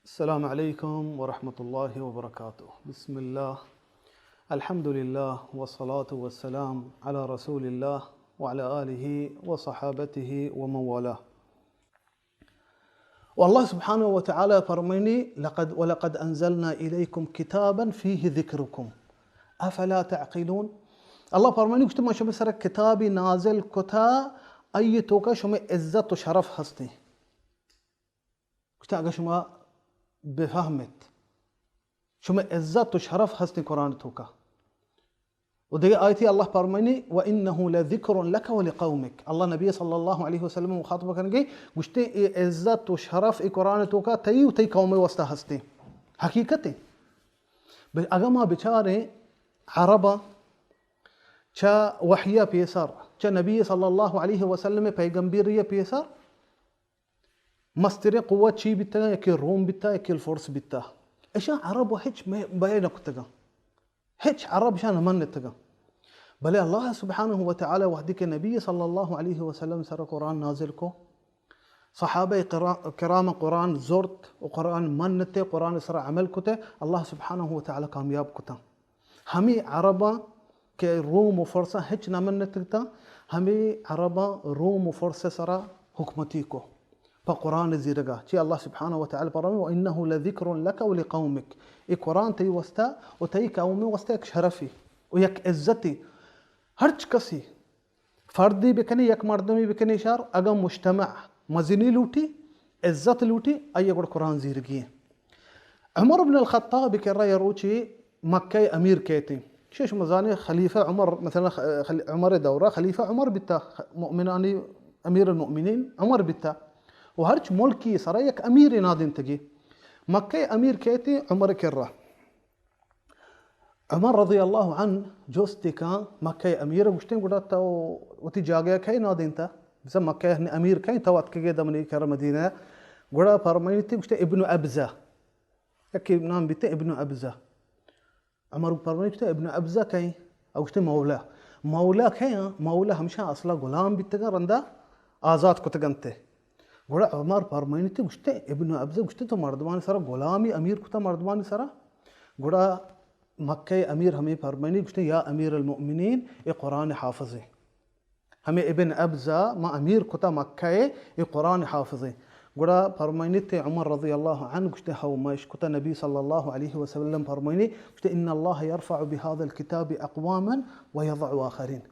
السلام عليكم ورحمة الله وبركاته. بسم الله، الحمد لله والصلاة والسلام على رسول الله وعلى آله وصحابته ومن والاه. والله سبحانه وتعالى فرميني ولقد أنزلنا إليكم كتابا فيه ذكركم أفلا تعقلون. الله فرميني كشتما ما شو بسرك كتابي نازل كتا أي توكا شو عزت وشرف هستي كتا شو بفهمت شو عزت وشرف هستي قرآن توكا. ودي آيتي الله فرميني وإنه لذكر لك ولقومك. الله نبي صلى الله عليه وسلم مخاطبه كان جاي قشتي عزت وشرف قرآن توكا تي وتي قومي وسط هستي حقيقتي. أجمع بشارة عربة چا وحيا بيسار چا نبي صلى الله عليه وسلم پیغمبرية بيسار مستر قوة شي بتا يكي الروم بتا يكي الفرس بتا إيش عرب وحش بينك تجا هيك عرب شان من تجا بل الله سبحانه وتعالى وحدك النبي صلى الله عليه وسلم سر قرآن نازلكو صحابة كرام قرآن زرت وقرآن منته قرآن سر عمل كته الله سبحانه وتعالى كامياب كته همي عربا كروم وفرسة هيك نمن تجتا همي عربا روم وفرسة سر حكمتيكو فقرآن زيرجا شي الله سبحانه وتعالى برمي وإنه لذكر لك ولقومك القرآن تي وستا وتي قومي وستاك شرفي ويك عزتي هرج كسي فردي بكني يك مردمي بكني شار أجا مجتمع مزني لوتي عزت لوتي أي يقول قرآن زيرجي. عمر بن الخطاب كرا يروشي مكة أمير كيتي شيش مزاني خليفة عمر مثلا عمر دورة خليفة عمر بتا مؤمناني أمير المؤمنين عمر بتا وهرج ملكي سرايك أمير نادين تجي مكة أمير كيتي عمر كرة عمر رضي الله عنه جوستي كان مكة أمير وشتين قدرت وتجاجا كي نادين تا بس مكة أمير كي توات كي دمني كرة مدينة قدر فرميتي وشتي ابن أبزة يكي نام بيت ابن أبزة عمر فرميتي ابن أبزة كي أو شتي مولاه كي مولاه مشان أصلا غلام بيتجا رندا آزاد كتجنته قرأ عمر فرمينتي وشتى ابن أبزة وشتى تو مردمان سرا غلامي أمير كتا مردمان سرا قرأ مكة أمير همي فرميني وشتى يا أمير المؤمنين القرآن حافظي همي ابن أبزة ما أمير كتا مكة القرآن حافظي قرأ فرمينتي عمر رضي الله عنه وشتى هو ماش كتا النبي صلى الله عليه وسلم فرميني وشتى إن الله يرفع بهذا الكتاب أقواما ويضع آخرين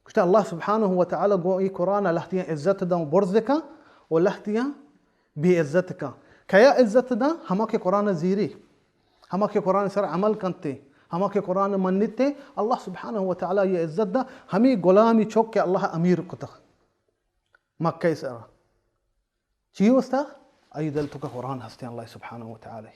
وشتى الله سبحانه وتعالى قوي قرآن لحتيا عزت دم برزك ولحتيا بعزتك كيا عزت دا هماك قرآن زيري هماك قرآن سر عمل كنتي هماك قرآن منتي الله سبحانه وتعالى يا عزت دا همي غلامي چوك الله أمير كتا مكة سر چي وستا أيدلتك قرآن هستي الله سبحانه وتعالى